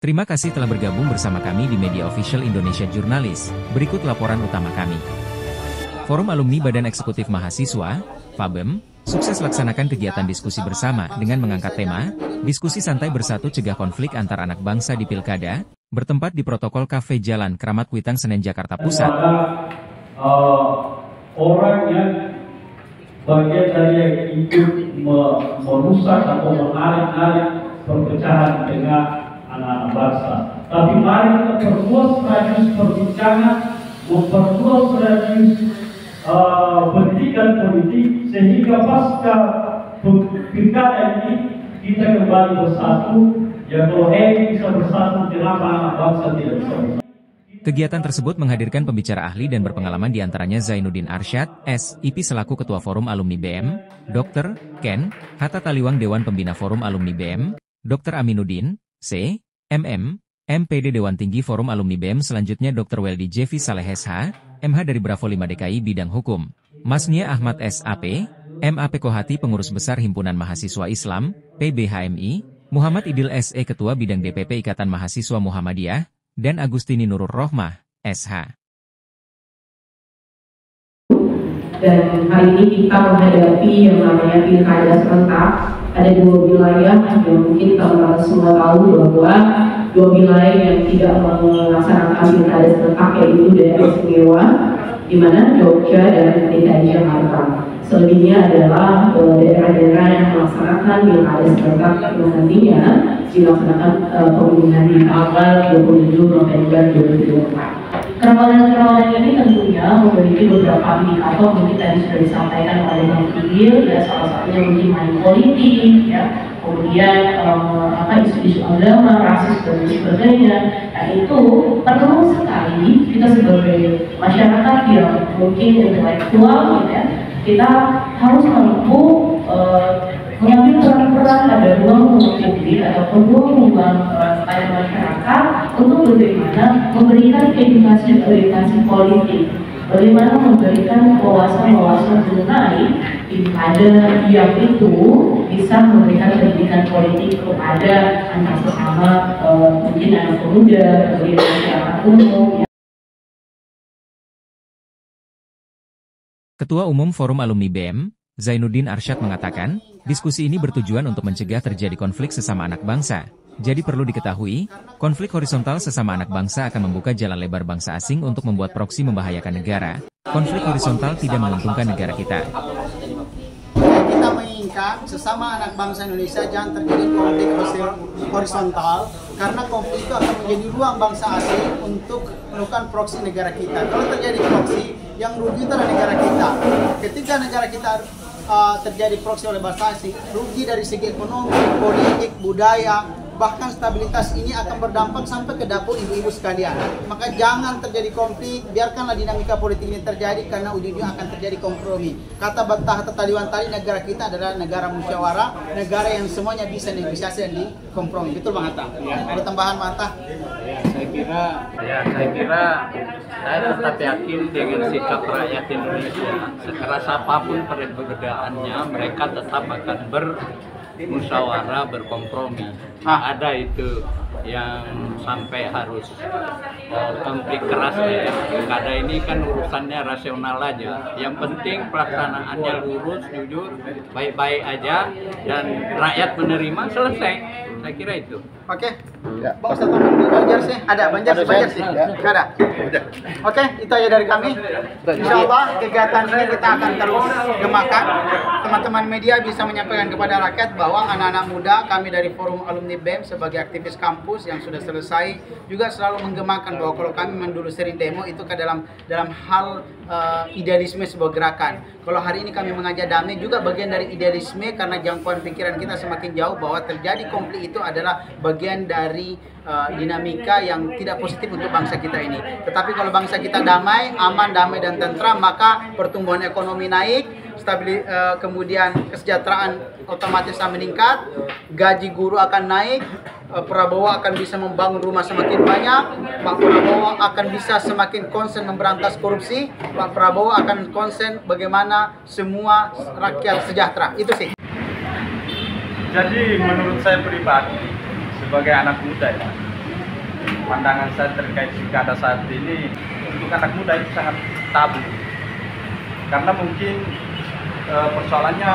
Terima kasih telah bergabung bersama kami di Media Official Indonesia Jurnalis. Berikut laporan utama kami. Forum Alumni Badan Eksekutif Mahasiswa, FABEM, sukses laksanakan kegiatan diskusi bersama dengan mengangkat tema, diskusi santai bersatu cegah konflik antar anak bangsa di Pilkada, bertempat di Protokol Cafe Jalan Kramat Kuitang Senen Jakarta Pusat. Orang yang bagian dari yang ikut merusak atau menarik perpecahan dengan anak-anak bangsa. Tapi mari kita perluas radius perbincangan, memperluas radius pendidikan politik, sehingga pasca pilkada ini kita kembali bersatu. Ya kalau bisa bersatu, kenapa anak bangsa tidak bisa bersatu? Kegiatan tersebut menghadirkan pembicara ahli dan berpengalaman diantaranya Zainuddin Arsyad, S.IP selaku Ketua Forum Alumni BM, Dr. Ken, Hatta Taliwang Dewan Pembina Forum Alumni BM, Dr. Aminuddin, C. MM, MPD Dewan Tinggi Forum Alumni BM, selanjutnya Dr. Weldy Jevi Saleh SH, MH dari Bravo 5 DKI Bidang Hukum, Masnia Ahmad SAP, MAP Kohati Pengurus Besar Himpunan Mahasiswa Islam, PBHMI, Muhammad Idil SE Ketua Bidang DPP Ikatan Mahasiswa Muhammadiyah, dan Agustini Nurul Rohmah, SH. Dan hari ini kita menghadapi yang namanya pilkada serentak. Ada dua wilayah yang mungkin teman-teman semua tahu bahwa dua wilayah yang tidak melaksanakan pilkada serentak, yaitu daerah istimewa, di mana Jogja dan DKI Jakarta. Selebihnya adalah daerah-daerah yang melaksanakan pilkada serentak yang nantinya dilaksanakan pemilihan di tanggal 27 November 2024. Kerawanan ini tentunya memiliki beberapa indikator, mungkin tadi sudah disampaikan oleh Bang Tigil, ya salah satunya mungkin main politik, ya, kemudian isu-isu agama, rasis dan sebagainya. Nah itu perlu sekali kita sebagai masyarakat yang mungkin intelektual, ya, kita harus mampu mengambil peran-peran ada ruang publik ataupun ruang pada masyarakat untuk bagaimana memberikan edukasi politik, bagaimana memberikan wawasan mengenai pilkada yang itu bisa memberikan pendidikan politik kepada anak sesama, mungkin anak pemuda, kemudian masyarakat umum. Ketua Umum Forum Alumni BM, Zainuddin Arsyad mengatakan, diskusi ini bertujuan untuk mencegah terjadi konflik sesama anak bangsa. Jadi perlu diketahui, konflik horizontal sesama anak bangsa akan membuka jalan lebar bangsa asing untuk membuat proksi membahayakan negara. Konflik horizontal tidak menguntungkan negara kita. Kita menginginkan sesama anak bangsa Indonesia jangan terjadi konflik horizontal, karena konflik itu akan menjadi ruang bangsa asing untuk melakukan proksi negara kita. Kalau terjadi proksi, yang rugi itu adalah negara kita. Ketika negara kita terjadi proksi oleh bangsa asing, rugi dari segi ekonomi, politik, budaya, bahkan stabilitas ini akan berdampak sampai ke dapur ibu-ibu sekalian. Maka jangan terjadi konflik, biarkanlah dinamika politik ini terjadi, karena ujung-ujungnya akan terjadi kompromi. Kata Hatta Taliwang tadi, negara kita adalah negara musyawarah, negara yang semuanya bisa negosiasi dan dikompromi. Betul Bang Hatta? Ya. Ada tambahan Bang Hatta? Saya kira saya tetap yakin dengan sikap rakyat Indonesia. Sekeras apapun perbedaannya, mereka tetap akan bermusyawarah, berkompromi. Ada itu yang sampai harus konflik keras ya. Pilkada ini kan urusannya rasional aja. Yang penting pelaksanaannya lurus, jujur, baik-baik aja, dan rakyat menerima, selesai. Saya kira itu. Oke. Bang Ustaz Banjar sih? Ada Banjar sih? Nggak ada? Oke, itu aja dari kami. Insya Allah kegiatan ini kita akan terus gemakan. Teman-teman media bisa menyampaikan kepada rakyat bahwa anak-anak muda kami dari Forum Alumni BEM sebagai aktivis kampus yang sudah selesai juga selalu menggemakan bahwa kalau kami dulu sering demo itu ke dalam hal idealisme sebuah gerakan. Kalau hari ini kami mengajak damai juga bagian dari idealisme, karena jangkauan pikiran kita semakin jauh bahwa terjadi konflik itu adalah bagian dari dinamika yang tidak positif untuk bangsa kita ini. Tetapi kalau bangsa kita damai, aman, damai dan tentram, maka pertumbuhan ekonomi naik, kemudian kesejahteraan otomatis akan meningkat, gaji guru akan naik, Prabowo akan bisa membangun rumah semakin banyak, Pak Prabowo akan bisa semakin konsen memberantas korupsi, Pak Prabowo akan konsen bagaimana semua rakyat sejahtera. Itu sih. Jadi menurut saya pribadi, sebagai anak muda ya, pandangan saya terkait pilkada saat ini untuk anak muda itu sangat tabu. Karena mungkin persoalannya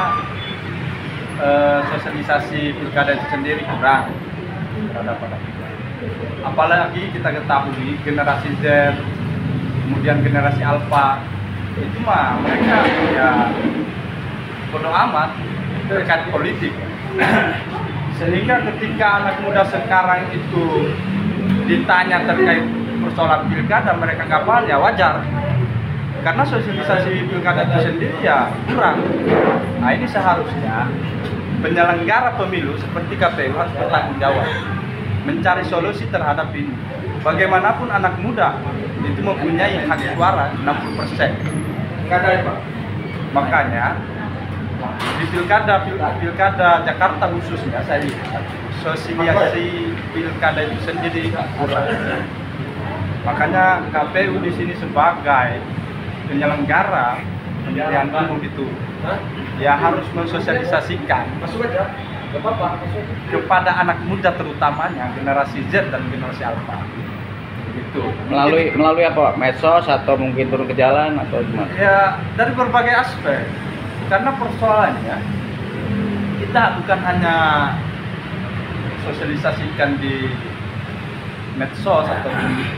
sosialisasi pilkada itu sendiri kurang terhadap anak muda. Apalagi kita ketahui generasi Z, kemudian generasi Alpha, itu mah mereka ya bodo amat terkait politik. Sehingga ketika anak muda sekarang itu ditanya terkait persoalan pilkada, mereka nggak paham, ya wajar. Karena sosialisasi pilkada itu sendiri ya kurang. Nah ini seharusnya penyelenggara pemilu seperti KPU harus bertanggung jawab mencari solusi terhadap ini. Bagaimanapun anak muda itu mempunyai hak suara 60%. Makanya di pilkada Jakarta khususnya saya lihat sosialisasi pilkada itu sendiri kurang. Makanya KPU di sini sebagai penyelenggara pemilihan umum itu ya harus mensosialisasikan kepada anak muda terutamanya generasi Z dan generasi Alpha. Gitu. Melalui apa? Medsos atau mungkin turun ke jalan atau gimana? Ya dari berbagai aspek. Karena persoalannya kita bukan hanya sosialisasikan di medsos atau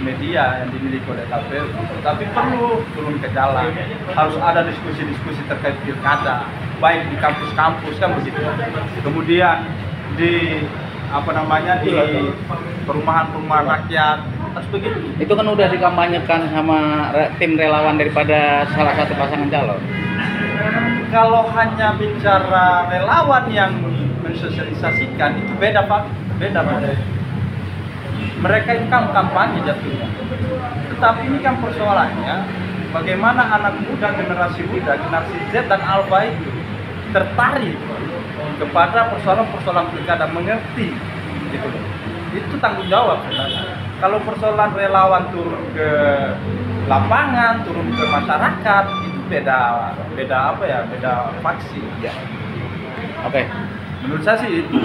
media yang dimiliki oleh KPU, tapi perlu turun ke jalan. Harus ada diskusi-diskusi terkait pilkada, baik di kampus-kampus kan begitu. Kemudian di di perumahan-perumahan rakyat harus begitu. Itu kan udah dikampanyekan sama tim relawan daripada salah satu pasangan calon. Kalau hanya bicara relawan yang mensosialisasikan itu beda Pak, beda. Mereka itu kan kampanye jatuhnya. Tetapi ini kan persoalannya bagaimana anak muda, generasi Z dan Alpha itu tertarik kepada persoalan-persoalan pilkada, mengerti gitu. Itu tanggung jawab sebenarnya. Kalau persoalan relawan turun ke lapangan, turun ke masyarakat, itu beda faksi ya. Oke. Menurut saya sih itu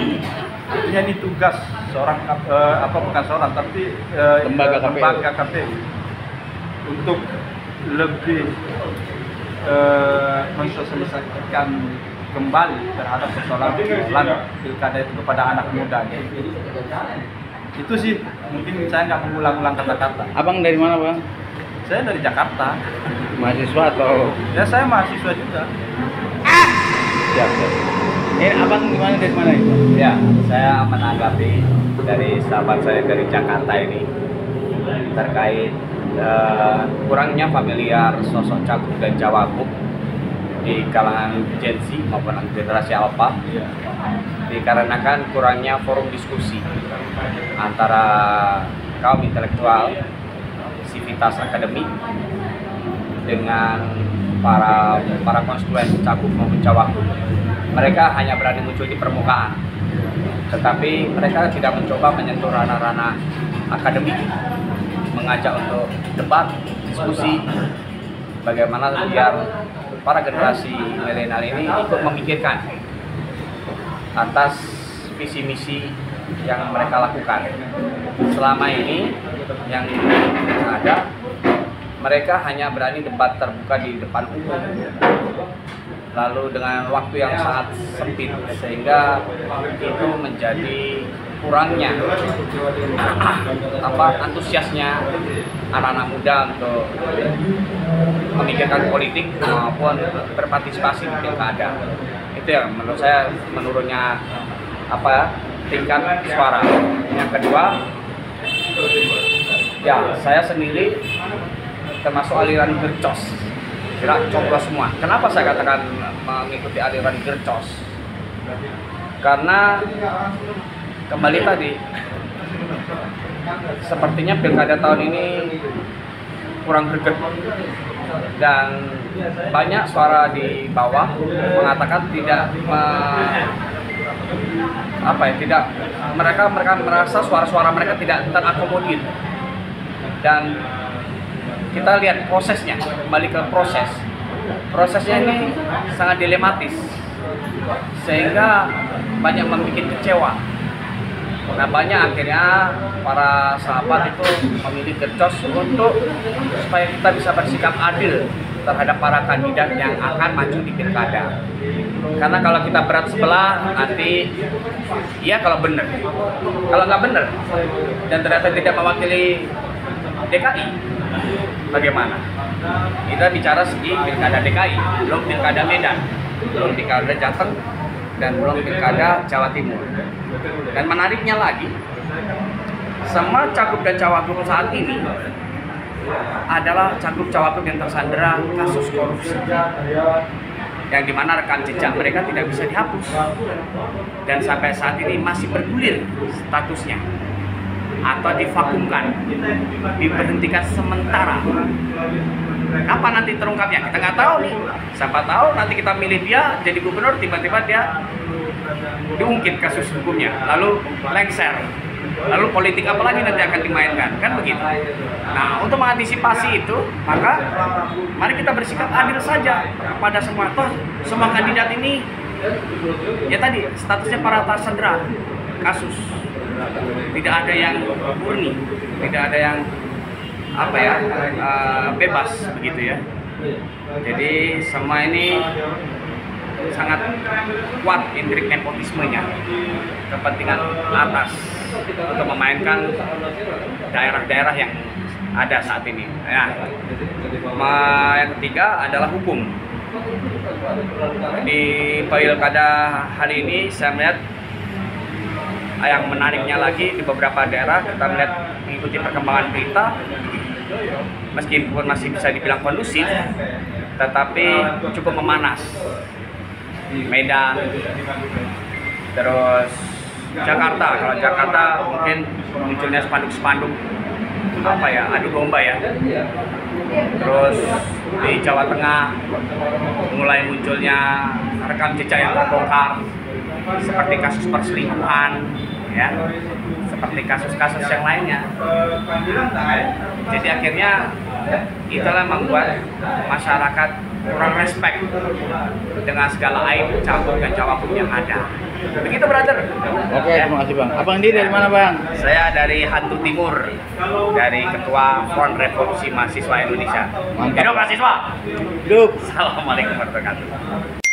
ini tugas seorang bukan seorang tapi lembaga KPU untuk lebih mensosialisasikan kembali terhadap persoalan pilkada itu kepada anak muda. Itu sih mungkin saya nggak mengulang-ulang kata-kata. Abang dari mana Bang? Saya dari Jakarta. Mahasiswa atau? Ya saya mahasiswa juga. Siap. Abang gimana dari mana itu? Ya, saya menanggapi dari sahabat saya dari Jakarta ini terkait kurangnya familiar sosok cagup dan cawagup di kalangan Gen Z maupun generasi Alpha, dikarenakan kurangnya forum diskusi antara kaum intelektual, sivitas akademik dengan para konstituen cagup maupun cawagup. Mereka hanya berani muncul di permukaan, tetapi mereka tidak mencoba menyentuh ranah-ranah akademik, mengajak untuk debat, diskusi, bagaimana biar para generasi milenial ini ikut memikirkan atas visi misi yang mereka lakukan. Selama ini yang ada, mereka hanya berani debat terbuka di depan umum, lalu dengan waktu yang sangat sempit, sehingga itu menjadi kurangnya antusiasnya anak-anak muda untuk memikirkan politik maupun berpartisipasi di pilkada. Itu yang menurut saya menurunnya tingkat suara. Yang kedua, ya saya sendiri termasuk aliran gercos, gerak coblos semua. Kenapa saya katakan mengikuti aliran gercos? Karena kembali tadi, sepertinya pilkada tahun ini kurang greget dan banyak suara di bawah mengatakan mereka merasa suara-suara mereka tidak terakomodir. Dan kita lihat prosesnya, kembali ke prosesnya ini sangat dilematis, sehingga banyak membuat kecewa Nah banyak akhirnya para sahabat itu memilih Gercos untuk supaya kita bisa bersikap adil terhadap para kandidat yang akan maju di pilkada. Karena kalau kita berat sebelah nanti, iya kalau benar, kalau nggak benar dan ternyata tidak mewakili DKI, bagaimana? Kita bicara segi pilkada DKI, belum pilkada Medan, belum pilkada Jateng, dan belum pilkada Jawa Timur. Dan menariknya lagi, semua cagup dan cawagup saat ini adalah cagup cawagup yang tersandera kasus korupsi, yang dimana rekam jejak mereka tidak bisa dihapus dan sampai saat ini masih bergulir statusnya atau divakumkan, diberhentikan sementara. Kapan nanti terungkapnya? Kita nggak tahu nih. Siapa tahu nanti kita milih dia jadi gubernur, tiba-tiba dia diungkit kasus hukumnya, lalu lengser, lalu politik apa lagi nanti akan dimainkan, kan begitu. Nah, untuk mengantisipasi itu, maka mari kita bersikap adil saja kepada semua. Toh semua kandidat ini ya tadi statusnya para tersandera kasus, tidak ada yang murni, tidak ada yang apa ya bebas begitu ya. Jadi semua ini sangat kuat intrik nepotismenya, kepentingan atas untuk memainkan daerah-daerah yang ada saat ini. Ya. Yang ketiga adalah hukum. Di pilkada hari ini saya melihat yang menariknya lagi di beberapa daerah kita melihat mengikuti perkembangan berita, meskipun masih bisa dibilang kondusif, tetapi cukup memanas. Medan, terus Jakarta. Kalau Jakarta mungkin munculnya spanduk-spanduk apa ya, adu domba ya. Terus di Jawa Tengah mulai munculnya rekam jejak yang terbongkar, seperti kasus perselingkuhan, ya, seperti kasus-kasus yang lainnya. Jadi akhirnya itulah membuat masyarakat kurang respect dengan segala aib, campur dan cawagup yang ada. Begitu, brother. Oke, terima kasih bang. Abang ini dari mana bang? Saya dari Hantu Timur, dari Ketua Front Revolusi Mahasiswa Indonesia. Mantap. Hidup mahasiswa. Hidup. Assalamualaikum warahmatullahi wabarakatuh.